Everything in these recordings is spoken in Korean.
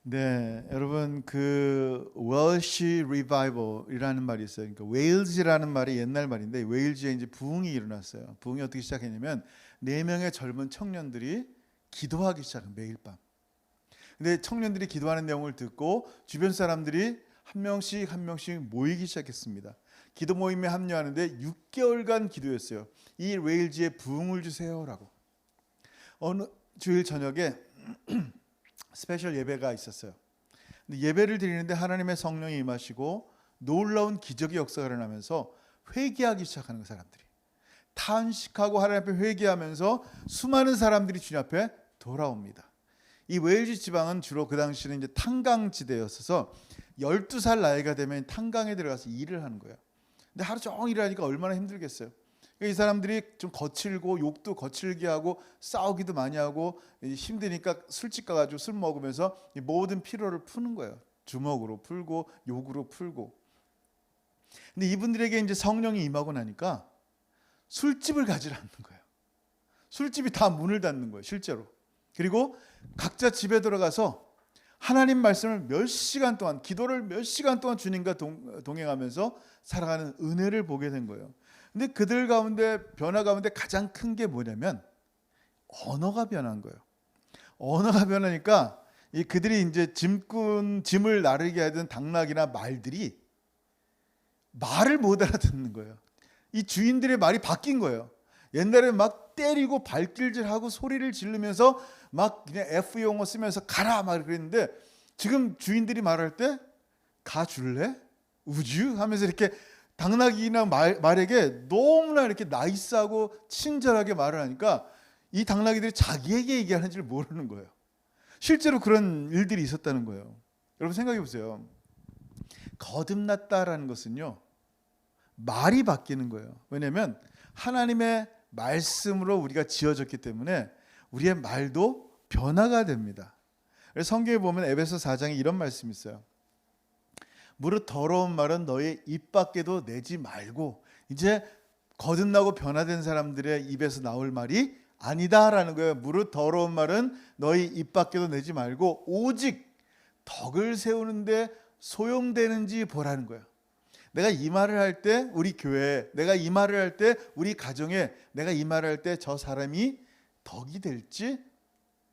네, 여러분 그 웰시 리바이벌이라는 말이 있어요. 그러니까 웨일즈라는 말이 옛날 말인데 웨일즈에 이제 부흥이 일어났어요. 부흥이 어떻게 시작했냐면 4명의 젊은 청년들이 기도하기 시작한 매일 밤. 근데 청년들이 기도하는 내용을 듣고 주변 사람들이 한 명씩 한 명씩 모이기 시작했습니다. 기도 모임에 합류하는데 6개월간 기도했어요. 이 웨일즈에 부흥을 주세요라고. 어느 주일 저녁에 스페셜 예배가 있었어요. 근데 예배를 드리는데 하나님의 성령이 임하시고 놀라운 기적의 역사가 일어나면서 회개하기 시작하는 그 사람들이 탄식하고 하나님 앞에 회개하면서 수많은 사람들이 주님 앞에 돌아옵니다. 이 웨일즈 지방은 주로 그 당시는 이제 탄광지대였어서 12살 나이가 되면 탄광에 들어가서 일을 하는 거예요. 근데 하루 종일 일하니까 얼마나 힘들겠어요. 이 사람들이 좀 거칠고 욕도 거칠게 하고 싸우기도 많이 하고 힘드니까 술집 가가지고 술 먹으면서 모든 피로를 푸는 거예요. 주먹으로 풀고 욕으로 풀고. 근데 이분들에게 이제 성령이 임하고 나니까 술집을 가지 않는 거예요. 술집이 다 문을 닫는 거예요, 실제로. 그리고 각자 집에 들어가서 하나님 말씀을 몇 시간 동안, 기도를 몇 시간 동안 주님과 동행하면서 살아가는 은혜를 보게 된 거예요. 근데 그들 가운데 변화 가운데 가장 큰 게 뭐냐면 언어가 변한 거예요. 언어가 변하니까 그들이 이제 짐을 나르게 하던 당나귀나 말들이 말을 못 알아듣는 거예요. 이 주인들의 말이 바뀐 거예요. 옛날에는 막 때리고 발길질하고 소리를 지르면서 막 그냥 F 용어 쓰면서 가라 막 그랬는데 지금 주인들이 말할 때 가줄래? 우주? 하면서 이렇게 당나귀나 말에게 너무나 이렇게 나이스하고 친절하게 말을 하니까 이 당나귀들이 자기에게 얘기하는 줄 모르는 거예요. 실제로 그런 일들이 있었다는 거예요. 여러분 생각해 보세요. 거듭났다라는 것은요, 말이 바뀌는 거예요. 왜냐하면 하나님의 말씀으로 우리가 지어졌기 때문에 우리의 말도 변화가 됩니다. 그래서 성경에 보면 에베소 4장에 이런 말씀이 있어요. 무릇 더러운 말은 너의 입 밖에도 내지 말고, 이제 거듭나고 변화된 사람들의 입에서 나올 말이 아니다라는 거예요. 무릇 더러운 말은 너희 입 밖에도 내지 말고 오직 덕을 세우는데 소용되는지 보라는 거예요. 내가 이 말을 할 때 우리 교회에, 내가 이 말을 할 때 우리 가정에, 내가 이 말을 할 때 저 사람이 덕이 될지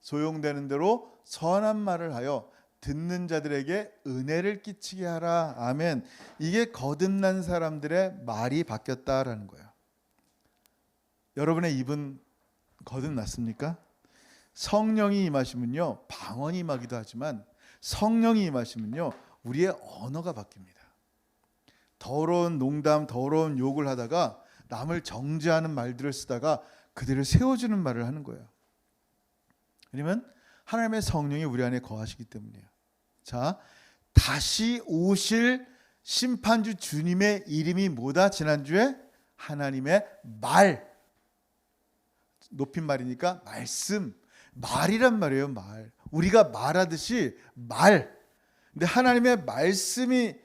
소용되는 대로 선한 말을 하여 듣는 자들에게 은혜를 끼치게 하라. 아멘. 이게 거듭난 사람들의 말이 바뀌었다라는 거예요. 여러분의 입은 거듭났습니까? 성령이 임하시면요, 방언이 임하기도 하지만 성령이 임하시면요, 우리의 언어가 바뀝니다. 더러운 농담, 더러운 욕을 하다가 남을 정죄하는 말들을 쓰다가 그들을 세워주는 말을 하는 거예요. 왜냐면 하나님의 성령이 우리 안에 거하시기 때문이에요. 자, 다시 오실 심판주 주님의 이름이 뭐다? 지난주에 하나님의 말, 높임말이니까 말씀, 말이란 말이에요. 말. 우리가 말하듯이 말. 근데 하나님의 말씀이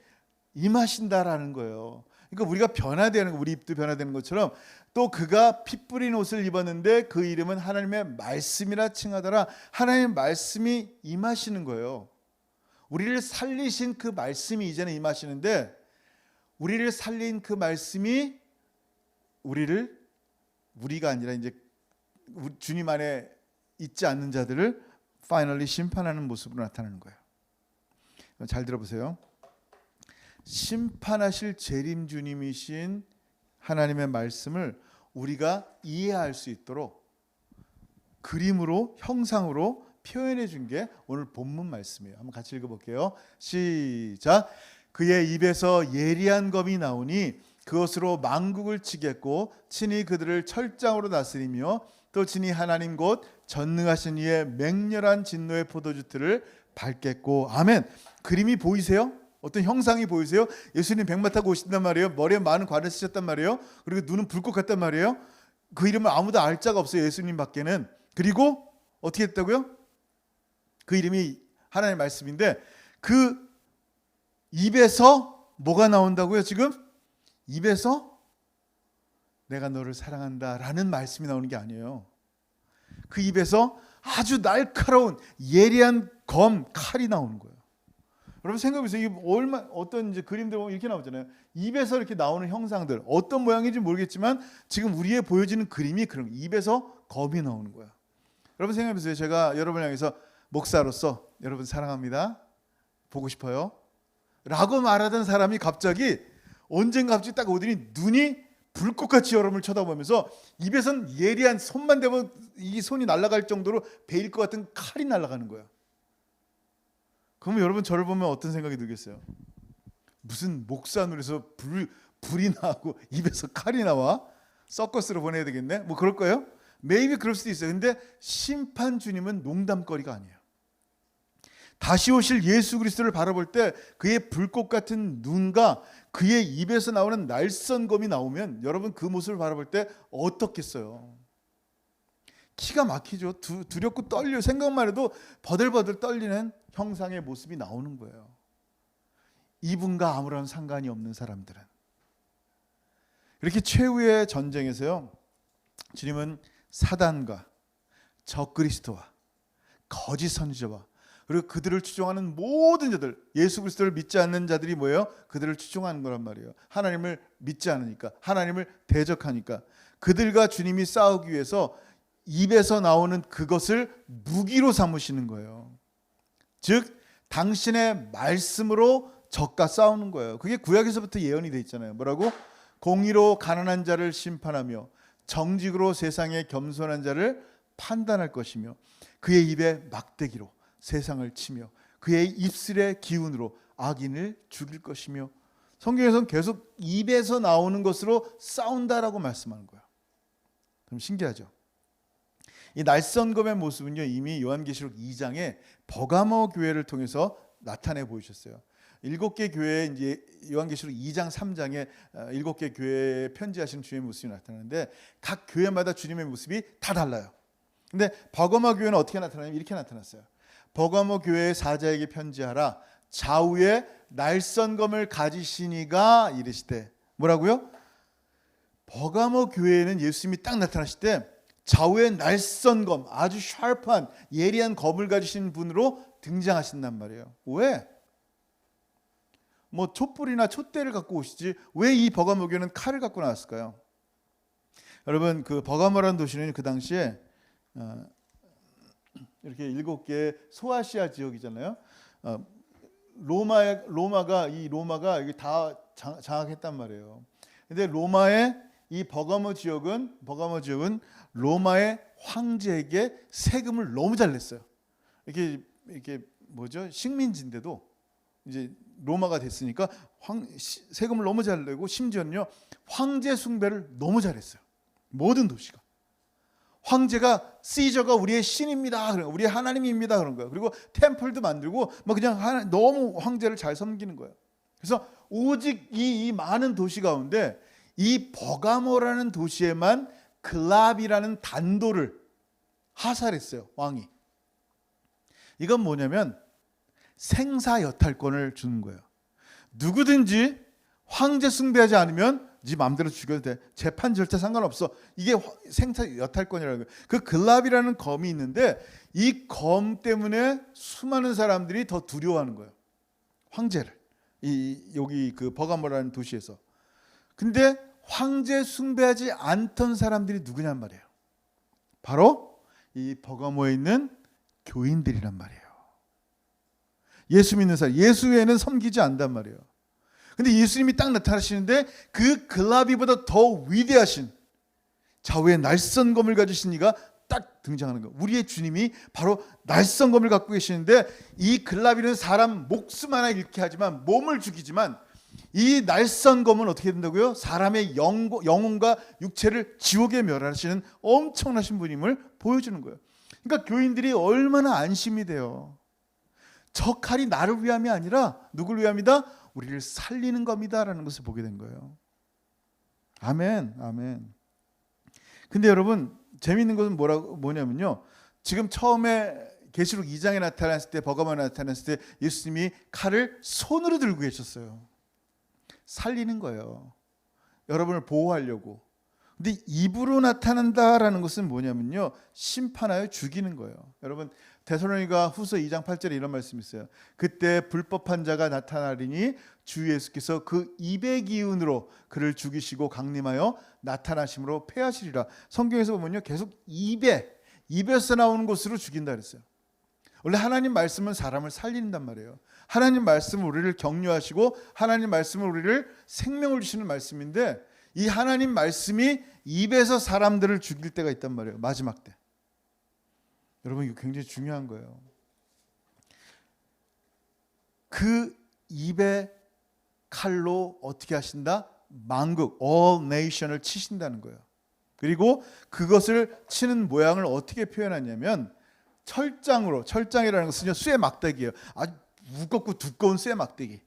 임하신다라는 거예요. 그러니까 우리가 변화되는 거, 우리 입도 변화되는 것처럼 또 그가 피 뿌린 옷을 입었는데 그 이름은 하나님의 말씀이라 칭하더라. 하나님의 말씀이 임하시는 거예요. 우리를 살리신 그 말씀이 이제는 임하시는데, 우리를 살린 그 말씀이 우리가 아니라 이제 주님 안에 있지 않는 자들을 파이널리 심판하는 모습으로 나타나는 거예요. 잘 들어보세요. 심판하실 재림 주님이신 하나님의 말씀을 우리가 이해할 수 있도록 그림으로, 형상으로 표현해 준 게 오늘 본문 말씀이에요. 한번 같이 읽어볼게요. 시작. 그의 입에서 예리한 검이 나오니 그것으로 만국을 치겠고 친히 그들을 철장으로 다스리며 또 친히 하나님 곧 전능하신 이의 맹렬한 진노의 포도주틀을 밟겠고. 아멘. 그림이 보이세요? 어떤 형상이 보이세요? 예수님 백마 타고 오신단 말이에요. 머리에 많은 관을 쓰셨단 말이에요. 그리고 눈은 불꽃 같단 말이에요. 그 이름을 아무도 알 자가 없어요, 예수님 밖에는. 그리고 어떻게 했다고요? 그 이름이 하나님의 말씀인데 그 입에서 뭐가 나온다고요? 지금 입에서 내가 너를 사랑한다 라는 말씀이 나오는 게 아니에요. 그 입에서 아주 날카로운 예리한 칼이 나오는 거예요. 여러분 생각해보세요. 이게 어떤 이제 그림들 보면 이렇게 나오잖아요. 입에서 이렇게 나오는 형상들, 어떤 모양인지 모르겠지만 지금 우리의 보여지는 그림이 그런 입에서 검이 나오는 거야. 여러분 생각해보세요. 제가 여러분을 향해서 목사로서 여러분 사랑합니다, 보고 싶어요 라고 말하던 사람이 갑자기 언젠가 갑자기 딱 오더니 눈이 불꽃같이 여러분을 쳐다보면서 입에선 예리한 손만 대면 이 손이 날아갈 정도로 베일 것 같은 칼이 날아가는 거야. 그러면 여러분 저를 보면 어떤 생각이 들겠어요? 무슨 목사 눈에서 불이 나고 입에서 칼이 나와? 서커스로 보내야 되겠네? 뭐 그럴 거예요? maybe 그럴 수도 있어요. 근데 심판 주님은 농담거리가 아니에요. 다시 오실 예수 그리스도를 바라볼 때 그의 불꽃 같은 눈과 그의 입에서 나오는 날선검이 나오면 여러분 그 모습을 바라볼 때 어떻겠어요? 기가 막히죠. 두렵고 떨려. 생각만 해도 버들버들 떨리는 형상의 모습이 나오는 거예요. 이분과 아무런 상관이 없는 사람들은. 이렇게 최후의 전쟁에서요, 주님은 사단과 적그리스도와 거짓 선지자와 그리고 그들을 추종하는 모든 자들, 예수 그리스도를 믿지 않는 자들이 뭐예요? 그들을 추종하는 거란 말이에요. 하나님을 믿지 않으니까, 하나님을 대적하니까 그들과 주님이 싸우기 위해서 입에서 나오는 그것을 무기로 삼으시는 거예요. 즉 당신의 말씀으로 적과 싸우는 거예요. 그게 구약에서부터 예언이 돼 있잖아요. 뭐라고? 공의로 가난한 자를 심판하며 정직으로 세상의 겸손한 자를 판단할 것이며 그의 입에 막대기로 세상을 치며 그의 입술의 기운으로 악인을 죽일 것이며, 성경에서는 계속 입에서 나오는 것으로 싸운다라고 말씀하는 거예요. 그럼 신기하죠? 이 날선검의 모습은요, 이미 요한계시록 2장에 버가모 교회를 통해서 나타내 보이셨어요. 7개 교회에 이제 요한계시록 2장 3장에 7개 교회에 편지하시는 주님의 모습이 나타나는데 각 교회마다 주님의 모습이 다 달라요. 근데 버가모 교회는 어떻게 나타나냐면 이렇게 나타났어요. 버가모 교회의 사자에게 편지하라. 좌우에 날선검을 가지시니가 이르시되, 뭐라고요? 버가모 교회에는 예수님이 딱 나타나실 때 좌우에 날선검, 아주 샤프한 예리한 검을 가지신 분으로 등장하신단 말이에요. 왜? 뭐 촛불이나 촛대를 갖고 오시지 왜 이 버가모 교회는 칼을 갖고 나왔을까요? 여러분 그 버가모라는 도시는 그 당시에 이렇게 7개 소아시아 지역이잖아요. 로마가 이게 다 장악했단 말이에요. 근데 로마의 이 버가모 지역은 로마의 황제에게 세금을 너무 잘 냈어요. 이렇게 뭐죠? 식민지인데도 이제 로마가 됐으니까 세금을 너무 잘 내고 심지어는요 황제 숭배를 너무 잘했어요. 모든 도시가. 황제가 시저가 우리의 신입니다. 우리의 하나님입니다. 그런 거예요. 그리고 템플도 만들고 뭐 그냥 너무 황제를 잘 섬기는 거예요. 그래서 오직 이 많은 도시 가운데 이 버가모라는 도시에만 글랍이라는 단도를 하살했어요. 왕이. 이건 뭐냐면 생사여탈권을 주는 거예요. 누구든지 황제 숭배하지 않으면 네 마음대로 죽여도 돼. 재판 절차 상관없어. 이게 생사여탈권이라는 거예요. 그 글랍이라는 검이 있는데 이 검 때문에 수많은 사람들이 더 두려워하는 거예요. 황제를. 여기 그 버가모라는 도시에서. 근데 황제 숭배하지 않던 사람들이 누구냔 말이에요. 바로 이 버가모에 있는 교인들이란 말이에요. 예수 믿는 사람, 예수 외에는 섬기지 않단 말이에요. 근데 예수님이 딱 나타나시는데 그 글라비보다 더 위대하신 좌우에 날선검을 가지신 이가 딱 등장하는 거예요. 우리의 주님이 바로 날선검을 갖고 계시는데 이 글라비는 사람 목숨 하나 잃게 하지만 몸을 죽이지만 이 날선검은 어떻게 된다고요? 사람의 영혼과 육체를 지옥에 멸하시는 엄청나신 분임을 보여주는 거예요. 그러니까 교인들이 얼마나 안심이 돼요. 저 칼이 나를 위함이 아니라 누굴 위함이다? 우리를 살리는 겁니다라는 것을 보게 된 거예요. 아멘, 아멘. 근데 여러분 재미있는 것은 뭐냐면요. 지금 처음에 계시록 2장에 나타났을 때, 버가모에 나타났을 때 예수님이 칼을 손으로 들고 계셨어요. 살리는 거예요. 여러분을 보호하려고. 근데 입으로 나타난다라는 것은 뭐냐면요, 심판하여 죽이는 거예요. 여러분, 데살로니가 후서 2장 8절에 이런 말씀이 있어요. 그때 불법한 자가 나타나리니 주 예수께서 그 입의 기운으로 그를 죽이시고 강림하여 나타나심으로 패하시리라. 성경에서 보면요, 계속 입에서 나오는 것으로 죽인다 그랬어요. 원래 하나님 말씀은 사람을 살린단 말이에요. 하나님 말씀은 우리를 격려하시고 하나님 말씀은 우리를 생명을 주시는 말씀인데, 이 하나님 말씀이 입에서 사람들을 죽일 때가 있단 말이에요. 마지막 때. 여러분, 이거 굉장히 중요한 거예요. 그 입의 칼로 어떻게 하신다? 만국, all nation을 치신다는 거예요. 그리고 그것을 치는 모양을 어떻게 표현하냐면 철장으로, 철장이라는 것은요, 쇠 막대기예요. 아주 무겁고 두꺼운 쇠 막대기.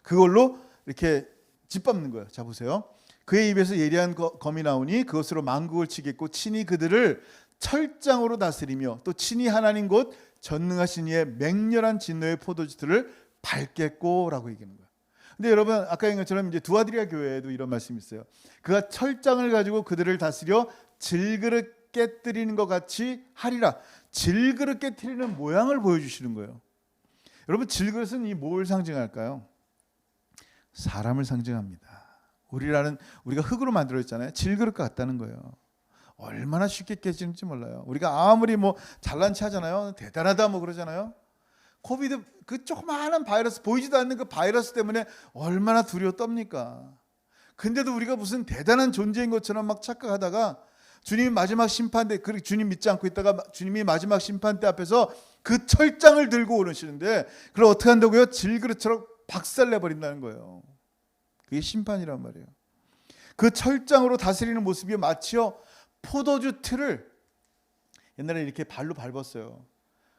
그걸로 이렇게 짓밟는 거예요. 자, 보세요. 그의 입에서 예리한 검이 나오니 그것으로 만국을 치겠고 친히 그들을 철장으로 다스리며 또 친히 하나님 곧 전능하신 이의 맹렬한 진노의 포도주들을 밟겠고라고 얘기하는 거예요. 근데 여러분, 아까 얘기한 것처럼 이제 두아드리아 교회에도 이런 말씀이 있어요. 그가 철장을 가지고 그들을 다스려 질그릇 깨뜨리는 것 같이 하리라. 질그릇 깨뜨리는 모양을 보여주시는 거예요. 여러분, 질그릇은 이 뭘 상징할까요? 사람을 상징합니다. 우리가 흙으로 만들어졌잖아요. 질그릇 같다는 거예요. 얼마나 쉽게 깨지는지 몰라요. 우리가 아무리 뭐 잘난 체 하잖아요. 대단하다 뭐 그러잖아요. 코비드, 그 조그마한 바이러스, 보이지도 않는 그 바이러스 때문에 얼마나 두려워 떱니까? 근데도 우리가 무슨 대단한 존재인 것처럼 막 착각하다가 주님이 마지막 심판 때, 그렇게 주님 믿지 않고 있다가 주님이 마지막 심판 때 앞에서 그 철장을 들고 오르시는데, 그걸 어떻게 한다고요? 질그릇처럼 박살내버린다는 거예요. 그게 심판이란 말이에요. 그 철장으로 다스리는 모습이 마치요, 포도주 틀을 옛날에 이렇게 발로 밟았어요.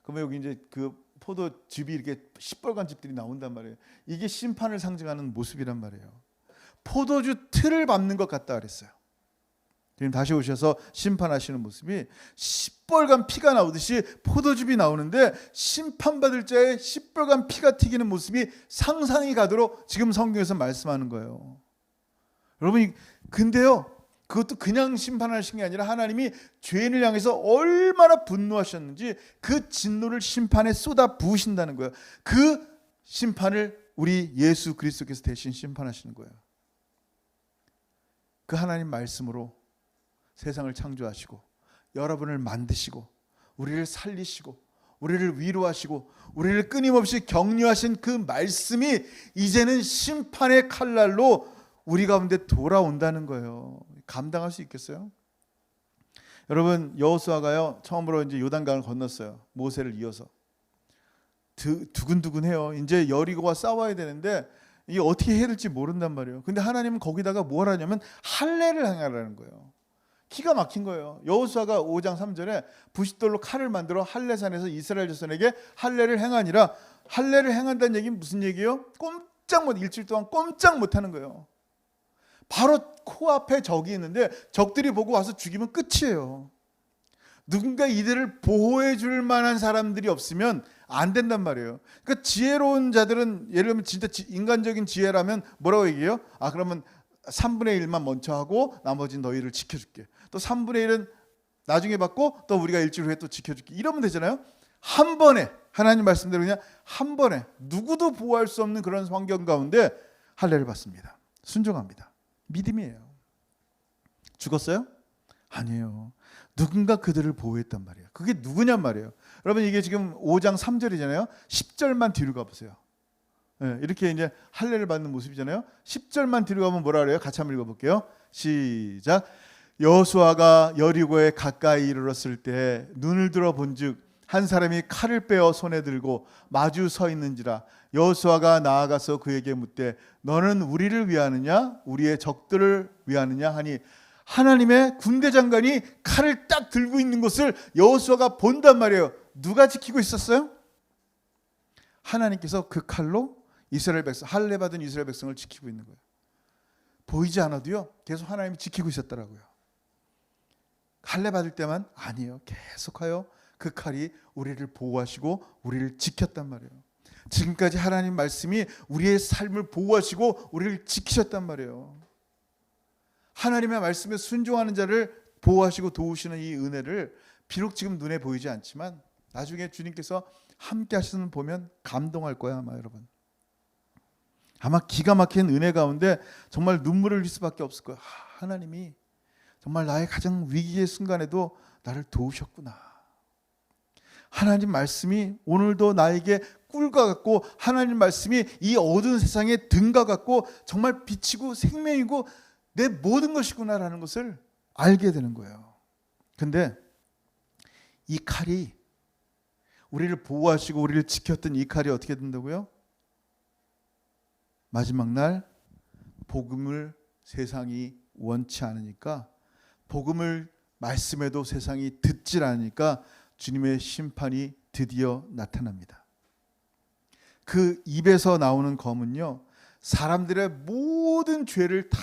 그러면 여기 이제 그 포도즙이 이렇게 시뻘건 즙들이 나온단 말이에요. 이게 심판을 상징하는 모습이란 말이에요. 포도주 틀을 밟는 것 같다 그랬어요. 지금 다시 오셔서 심판하시는 모습이 시뻘건 피가 나오듯이 포도즙이 나오는데, 심판받을 자의 시뻘건 피가 튀기는 모습이 상상이 가도록 지금 성경에서 말씀하는 거예요. 여러분, 근데요, 그것도 그냥 심판하신 게 아니라 하나님이 죄인을 향해서 얼마나 분노하셨는지 그 진노를 심판에 쏟아 부으신다는 거예요. 그 심판을 우리 예수 그리스도께서 대신 심판하시는 거예요. 그 하나님 말씀으로 세상을 창조하시고 여러분을 만드시고 우리를 살리시고 우리를 위로하시고 우리를 끊임없이 격려하신 그 말씀이 이제는 심판의 칼날로 우리 가운데 돌아온다는 거예요. 감당할 수 있겠어요? 여러분, 여호수아가요, 처음으로 이제 요단강을 건넜어요. 모세를 이어서. 두근두근해요. 이제 여리고와 싸워야 되는데 이게 어떻게 해야 될지 모른단 말이에요. 근데 하나님은 거기다가 뭘 하냐면 할례를 행하라는 거예요. 기가 막힌 거예요. 여호수아가 5장 3절에 부싯돌로 칼을 만들어 할례산에서 이스라엘 자손에게 할례를 행하니라. 할례를 행한다는 얘기는 무슨 얘기예요? 일주일 동안 꼼짝 못하는 거예요. 바로 코앞에 적이 있는데 적들이 보고 와서 죽이면 끝이에요. 누군가 이들을 보호해 줄 만한 사람들이 없으면 안 된단 말이에요. 그러니까 지혜로운 자들은, 예를 들면 진짜 인간적인 지혜라면 뭐라고 얘기해요? 그러면 3분의 1만 먼저 하고 나머지는 너희를 지켜줄게. 또 3분의 1은 나중에 받고 또 우리가 일주일 후에 또 지켜줄게. 이러면 되잖아요. 한 번에, 하나님 말씀대로 그냥 한 번에 누구도 보호할 수 없는 그런 환경 가운데 할례를 받습니다. 순종합니다. 믿음이에요. 죽었어요? 아니에요. 누군가 그들을 보호했단 말이에요. 그게 누구냔 말이에요. 여러분, 이게 지금 5장 3절이잖아요. 10절만 뒤로 가보세요. 이렇게 이제 할례를 받는 모습이잖아요. 10절만 뒤로 가면 뭐라 그래요? 같이 한번 읽어볼게요. 시작. 여호수아가 여리고에 가까이 이르렀을 때 눈을 들어 본즉 한 사람이 칼을 빼어 손에 들고 마주 서 있는지라. 여호수아가 나아가서 그에게 묻되 너는 우리를 위하느냐 우리의 적들을 위하느냐 하니, 하나님의 군대 장관이 칼을 딱 들고 있는 것을 여호수아가 본단 말이에요. 누가 지키고 있었어요? 하나님께서 그 칼로 이스라엘 백성, 할례 받은 이스라엘 백성을 지키고 있는 거예요. 보이지 않아도요, 계속 하나님이 지키고 있었더라고요. 할례 받을 때만 아니에요. 계속하여 그 칼이 우리를 보호하시고 우리를 지켰단 말이에요. 지금까지 하나님 말씀이 우리의 삶을 보호하시고 우리를 지키셨단 말이에요. 하나님의 말씀에 순종하는 자를 보호하시고 도우시는 이 은혜를 비록 지금 눈에 보이지 않지만 나중에 주님께서 함께 하시는 보면 감동할 거야 아마 여러분. 아마 기가 막힌 은혜 가운데 정말 눈물을 흘릴 수밖에 없을 거야. 하나님이 정말 나의 가장 위기의 순간에도 나를 도우셨구나. 하나님 말씀이 오늘도 나에게 꿀과 같고 하나님 말씀이 이 어두운 세상의 등과 같고 정말 빛이고 생명이고 내 모든 것이구나라는 것을 알게 되는 거예요. 근데 이 칼이 우리를 보호하시고 우리를 지켰던 이 칼이 어떻게 된다고요? 마지막 날 복음을 세상이 원치 않으니까, 복음을 말씀해도 세상이 듣질 않으니까 주님의 심판이 드디어 나타납니다. 그 입에서 나오는 검은요, 사람들의 모든 죄를 다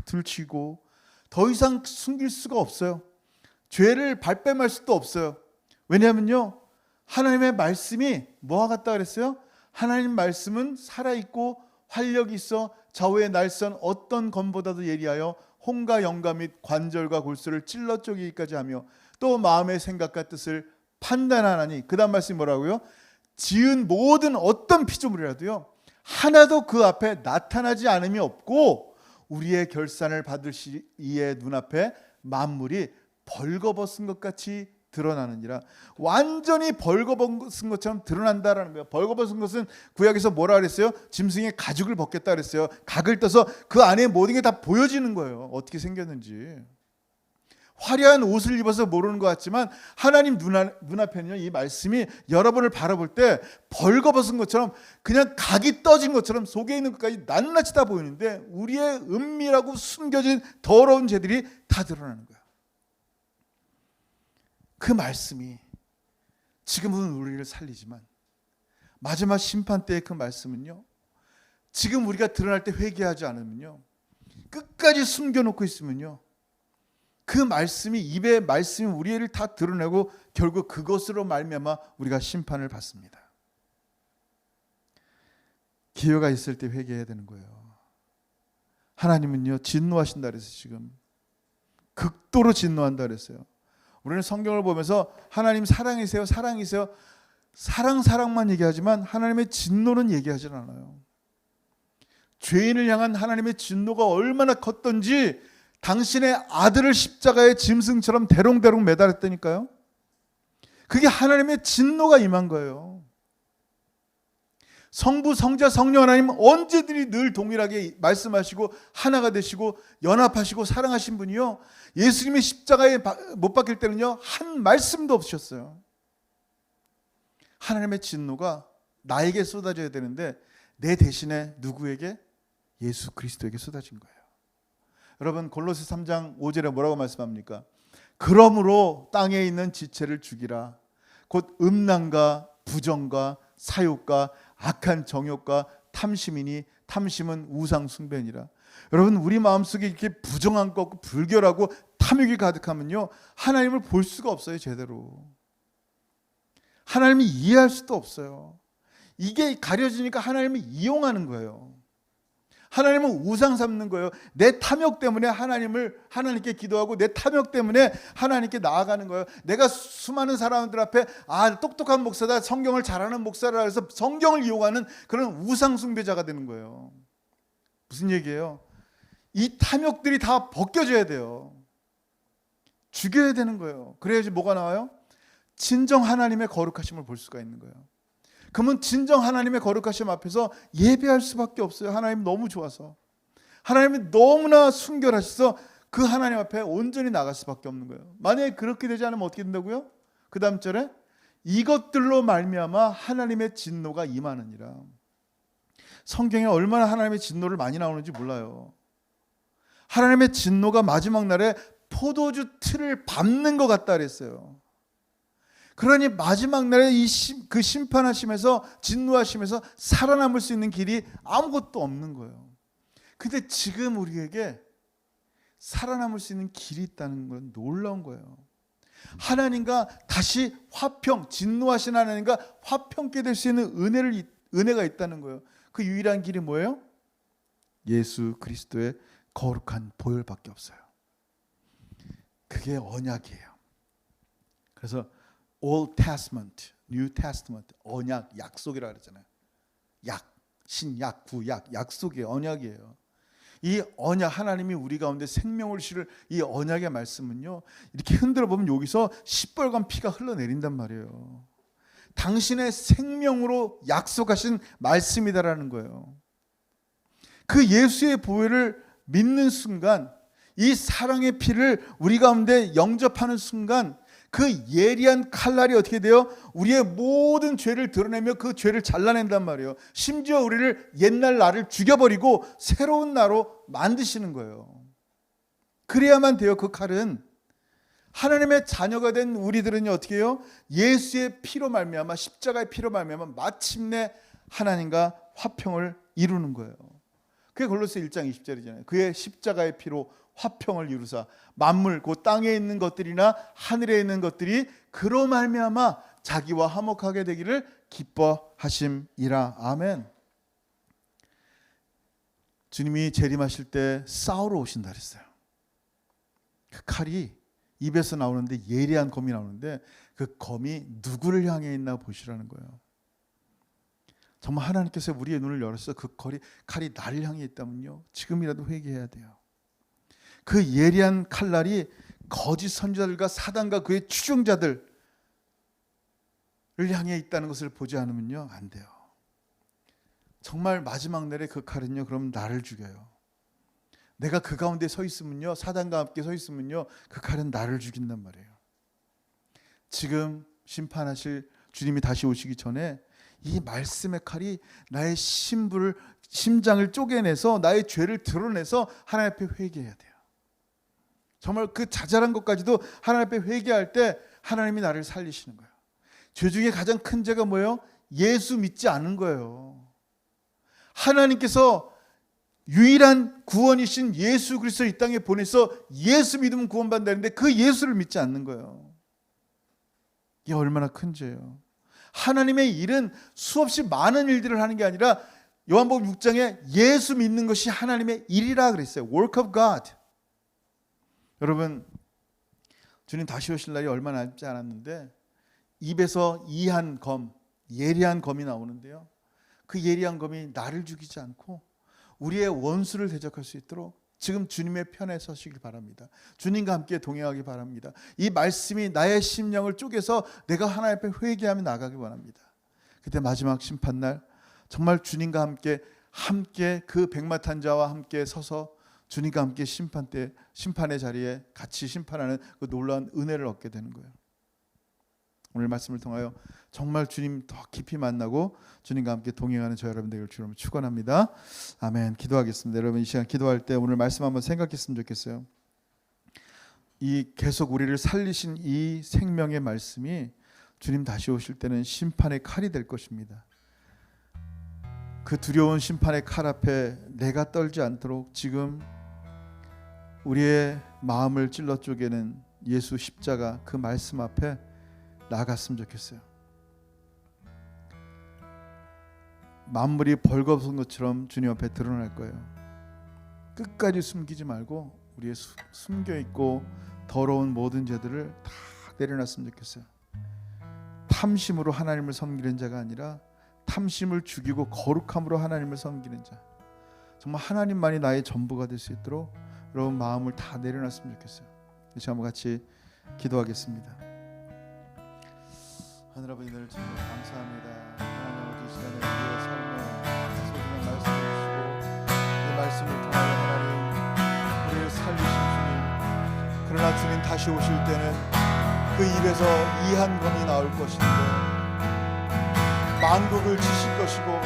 들추고 더 이상 숨길 수가 없어요. 죄를 발뺌할 수도 없어요. 왜냐하면요, 하나님의 말씀이 뭐와 같다 그랬어요? 하나님 말씀은 살아있고 활력이 있어 좌우의 날선 어떤 검보다도 예리하여 홍과 영과 및 관절과 골수를 찔러 쪼개기까지 하며 또 마음의 생각과 뜻을 판단하나니, 그 다음 말씀이 뭐라고요? 지은 모든 어떤 피조물이라도요 하나도 그 앞에 나타나지 않음이 없고 우리의 결산을 받을 이의 눈앞에 만물이 벌거벗은 것 같이 드러나느니라. 완전히 벌거벗은 것처럼 드러난다라는 거예요. 벌거벗은 것은 구약에서 뭐라 그랬어요? 짐승의 가죽을 벗겼다 그랬어요. 각을 떠서 그 안에 모든 게 다 보여지는 거예요. 어떻게 생겼는지. 화려한 옷을 입어서 모르는 것 같지만 하나님 눈앞에는요, 이 말씀이 여러분을 바라볼 때 벌거벗은 것처럼 그냥 각이 떠진 것처럼 속에 있는 것까지 낱낱이 다 보이는데 우리의 은밀하고 숨겨진 더러운 죄들이 다 드러나는 거예요. 그 말씀이 지금은 우리를 살리지만 마지막 심판 때의 그 말씀은요, 지금 우리가 드러날 때 회개하지 않으면요, 끝까지 숨겨놓고 있으면요, 그 말씀이, 입의 말씀이 우리를 다 드러내고 결국 그것으로 말미암아 우리가 심판을 받습니다. 기회가 있을 때 회개해야 되는 거예요. 하나님은요 진노하신다 그래서 지금 극도로 진노한다 그랬어요. 우리는 성경을 보면서 하나님 사랑이세요, 사랑이세요, 사랑만 얘기하지만 하나님의 진노는 얘기하지 않아요. 죄인을 향한 하나님의 진노가 얼마나 컸던지 당신의 아들을 십자가에 짐승처럼 대롱대롱 매달았다니까요. 그게 하나님의 진노가 임한 거예요. 성부, 성자, 성령 하나님 언제든지 늘 동일하게 말씀하시고 하나가 되시고 연합하시고 사랑하신 분이요, 예수님의 십자가에 못 박힐 때는요 한 말씀도 없으셨어요. 하나님의 진노가 나에게 쏟아져야 되는데 내 대신에 누구에게? 예수 그리스도에게 쏟아진 거예요. 여러분 골로새 3장 5절에 뭐라고 말씀합니까? 그러므로 땅에 있는 지체를 죽이라. 곧 음란과 부정과 사욕과 악한 정욕과 탐심이니 탐심은 우상 숭배니라. 여러분 우리 마음속에 이렇게 부정한 것, 불결하고 탐욕이 가득하면요 하나님을 볼 수가 없어요. 제대로 하나님을 이해할 수도 없어요. 이게 가려지니까 하나님을 이용하는 거예요. 하나님은 우상 삼는 거예요. 내 탐욕 때문에 하나님께 기도하고 내 탐욕 때문에 하나님께 나아가는 거예요. 내가 수많은 사람들 앞에 똑똑한 목사다, 성경을 잘하는 목사라 해서 성경을 이용하는 그런 우상 숭배자가 되는 거예요. 무슨 얘기예요? 이 탐욕들이 다 벗겨져야 돼요. 죽여야 되는 거예요. 그래야지 뭐가 나와요? 진정 하나님의 거룩하심을 볼 수가 있는 거예요. 그러면 진정 하나님의 거룩하심 앞에서 예배할 수밖에 없어요. 하나님 너무 좋아서, 하나님이 너무나 순결하셔서 그 하나님 앞에 온전히 나갈 수밖에 없는 거예요. 만약에 그렇게 되지 않으면 어떻게 된다고요? 그 다음 절에 이것들로 말미암아 하나님의 진노가 임하느니라. 성경에 얼마나 하나님의 진노를 많이 나오는지 몰라요. 하나님의 진노가 마지막 날에 포도주 틀을 밟는 것 같다 그랬어요. 그러니 마지막 날에 그 심판하심에서, 진노하심에서 살아남을 수 있는 길이 아무것도 없는 거예요. 근데 지금 우리에게 살아남을 수 있는 길이 있다는 건 놀라운 거예요. 하나님과 다시 화평, 진노하신 하나님과 화평케 될 수 있는 은혜가 있다는 거예요. 그 유일한 길이 뭐예요? 예수 그리스도의 거룩한 보혈밖에 없어요. 그게 언약이에요. 그래서 Old Testament, New Testament, 언약, 약속이라 그러잖아요. 약, 신약, 구약, 약속이에요. 언약이에요. 이 언약, 하나님이 우리 가운데 생명을 실을 이 언약의 말씀은요, 이렇게 흔들어 보면 여기서 시뻘건 피가 흘러내린단 말이에요. 당신의 생명으로 약속하신 말씀이다라는 거예요. 그 예수의 보혈을 믿는 순간, 이 사랑의 피를 우리 가운데 영접하는 순간, 그 예리한 칼날이 어떻게 돼요? 우리의 모든 죄를 드러내며 그 죄를 잘라낸단 말이에요. 심지어 우리를 옛날 나를 죽여버리고 새로운 나로 만드시는 거예요. 그래야만 돼요. 그 칼은. 하나님의 자녀가 된 우리들은 어떻게 해요? 예수의 피로 말미암아, 십자가의 피로 말미암아 마침내 하나님과 화평을 이루는 거예요. 그게 골로새 1장 20절이잖아요. 그의 십자가의 피로 화평을 이루사 만물, 그 땅에 있는 것들이나 하늘에 있는 것들이 그로 말미암아 자기와 화목하게 되기를 기뻐하심이라. 아멘. 주님이 재림하실 때 싸우러 오신다 그랬어요. 그 칼이 입에서 나오는데, 예리한 검이 나오는데, 그 검이 누구를 향해 있나 보시라는 거예요. 정말 하나님께서 우리의 눈을 열어서 그 칼이 나를 향해 있다면요, 지금이라도 회개해야 돼요. 그 예리한 칼날이 거짓 선지자들과 사단과 그의 추종자들을 향해 있다는 것을 보지 않으면요, 안 돼요. 정말 마지막 날에 그 칼은요, 그럼 나를 죽여요. 내가 그 가운데 서 있으면요, 사단과 함께 서 있으면요, 그 칼은 나를 죽인단 말이에요. 지금 심판하실 주님이 다시 오시기 전에 이 말씀의 칼이 나의 심장을 쪼개내서 나의 죄를 드러내서 하나님 앞에 회개해야 돼요. 정말 그 자잘한 것까지도 하나님 앞에 회개할 때 하나님이 나를 살리시는 거예요. 죄 중에 가장 큰 죄가 뭐예요? 예수 믿지 않은 거예요. 하나님께서 유일한 구원이신 예수 그리스도를 이 땅에 보내서 예수 믿으면 구원받는다는데 그 예수를 믿지 않는 거예요. 이게 얼마나 큰 죄예요. 하나님의 일은 수없이 많은 일들을 하는 게 아니라 요한복음 6장에 예수 믿는 것이 하나님의 일이라 그랬어요. Work of God. 여러분, 주님 다시 오실 날이 얼마 남지 않았는데 입에서 이한 검, 예리한 검이 나오는데요, 그 예리한 검이 나를 죽이지 않고 우리의 원수를 대적할 수 있도록 지금 주님의 편에 서시길 바랍니다. 주님과 함께 동행하기 바랍니다. 이 말씀이 나의 심령을 쪼개서 내가 하나님 앞에 회개하며 나가기 원합니다. 그때 마지막 심판날 정말 주님과 함께 그 백마탄 자와 함께 서서 주님과 함께 심판의 자리에 같이 심판하는 그 놀라운 은혜를 얻게 되는 거예요. 오늘 말씀을 통하여 정말 주님 더 깊이 만나고 주님과 함께 동행하는 저 여러분 되기를 주로 축원합니다. 아멘. 기도하겠습니다. 여러분, 이 시간 기도할 때 오늘 말씀 한번 생각했으면 좋겠어요. 이 계속 우리를 살리신 이 생명의 말씀이 주님 다시 오실 때는 심판의 칼이 될 것입니다. 그 두려운 심판의 칼 앞에 내가 떨지 않도록 지금 우리의 마음을 찔러 쪼개는 예수 십자가 그 말씀 앞에 나갔으면 좋겠어요. 만물이 벌거벗은 것처럼 주님 앞에 드러날 거예요. 끝까지 숨기지 말고 우리의 숨겨있고 더러운 모든 죄들을 다 내려놨으면 좋겠어요. 탐심으로 하나님을 섬기는 자가 아니라 탐심을 죽이고 거룩함으로 하나님을 섬기는 자, 정말 하나님만이 나의 전부가 될 수 있도록 여러분 마음을 다 내려놨으면 좋겠어요. 다시 한번 같이 기도하겠습니다. 하늘 아버지, 늘 정말 감사합니다. 하나님 아버지, 이 시간에 우리의 삶에 소중한 말씀을 주시고 이 말씀을 통하여 하나님 우리를 살리신 주님, 그러나 주님 다시 오실 때는 그 입에서 이한 검이 나올 것인데 만국을 치실 것이고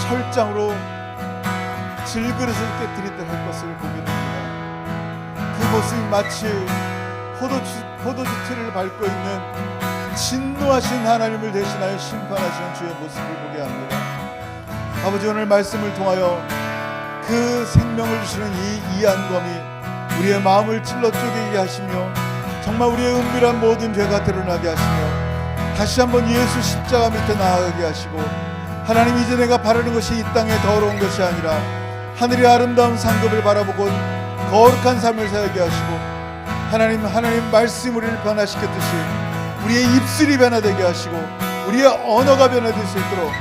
철장으로 질그릇을 깨뜨리듯 할 것을 보게 됩니다. 그 모습이 마치 포도주 틀을 밟고 있는 진노하신 하나님을 대신하여 심판하시는 주의 모습을 보게 합니다. 아버지, 오늘 말씀을 통하여 그 생명을 주시는 이 이한 검이 우리의 마음을 찔러 쪼개게 하시며 정말 우리의 은밀한 모든 죄가 드러나게 하시며 다시 한번 예수 십자가 밑에 나아가게 하시고, 하나님, 이제 내가 바라는 것이 이 땅에 더러운 것이 아니라 하늘의 아름다운 상급을 바라보고 거룩한 삶을 살게 하시고, 하나님 말씀 우리를 변화시켰듯이 우리의 입술이 변화되게 하시고 우리의 언어가 변화될 수 있도록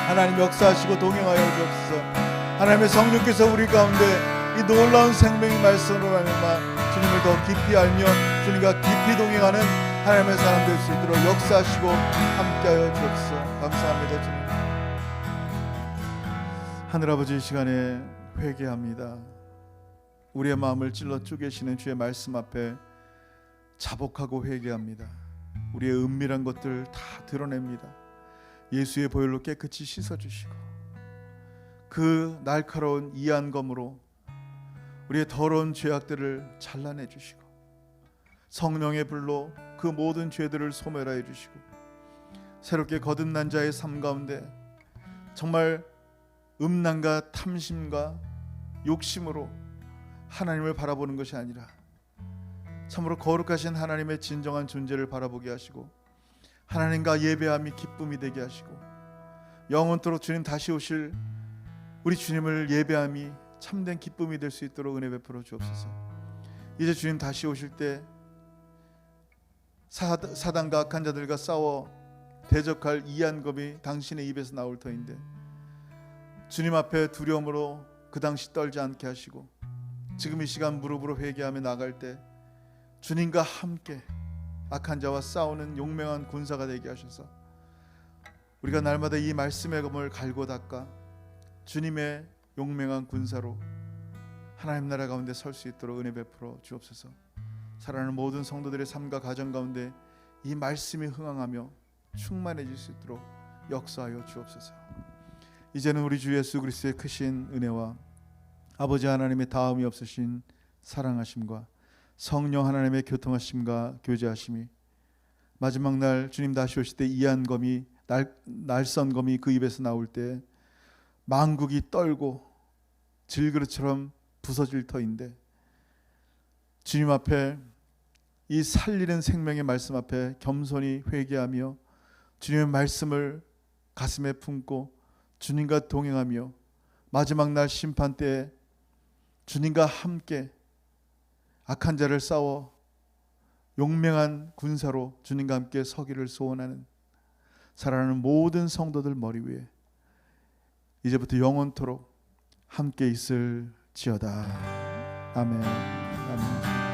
하나님 역사하시고 동행하여 주옵소서. 하나님의 성령께서 우리 가운데 이 놀라운 생명의 말씀으로 말미암아 주님을 더 깊이 알며 주님과 깊이 동행하는 하나님의 사람 될 수 있도록 역사하시고 함께하여 주옵소서. 감사합니다. 주님, 하늘아버지, 이 시간에 회개합니다. 우리의 마음을 찔러 쪼개시는 주의 말씀 앞에 자복하고 회개합니다. 우리의 은밀한 것들 다 드러냅니다. 예수의 보혈로 깨끗이 씻어주시고 그 날카로운 이안검으로 우리의 더러운 죄악들을 잘라내 주시고 성령의 불로 그 모든 죄들을 소멸하여 주시고 새롭게 거듭난 자의 삶 가운데 정말 음란과 탐심과 욕심으로 하나님을 바라보는 것이 아니라 참으로 거룩하신 하나님의 진정한 존재를 바라보게 하시고 하나님과 예배함이 기쁨이 되게 하시고 영원토록 주님 다시 오실 우리 주님을 예배함이 참된 기쁨이 될 수 있도록 은혜 베풀어 주옵소서. 이제 주님 다시 오실 때 사단과 악한 자들과 싸워 대적할 이안검이 당신의 입에서 나올 터인데 주님 앞에 두려움으로 그 당시 떨지 않게 하시고 지금 이 시간 무릎으로 회개하며 나갈 때 주님과 함께 악한 자와 싸우는 용맹한 군사가 되게 하셔서 우리가 날마다 이 말씀의 검을 갈고 닦아 주님의 용맹한 군사로 하나님 나라 가운데 설 수 있도록 은혜 베풀어 주옵소서. 사랑하는 모든 성도들의 삶과 가정 가운데 이 말씀이 흥황하며 충만해질 수 있도록 역사하여 주옵소서. 이제는 우리 주 예수 그리스도의 크신 은혜와 아버지 하나님의 다음이 없으신 사랑하심과 성령 하나님의 교통하심과 교제하심이 마지막 날 주님 다시 오실 때 이안검이 날선검이 그 입에서 나올 때 만국이 떨고 질그릇처럼 부서질 터인데 주님 앞에 이 살리는 생명의 말씀 앞에 겸손히 회개하며 주님의 말씀을 가슴에 품고 주님과 동행하며 마지막 날 심판 때에 주님과 함께 악한 자를 싸워 용맹한 군사로 주님과 함께 서기를 소원하는 사랑하는 모든 성도들 머리 위에 이제부터 영원토록 함께 있을지어다. 아멘. 아멘.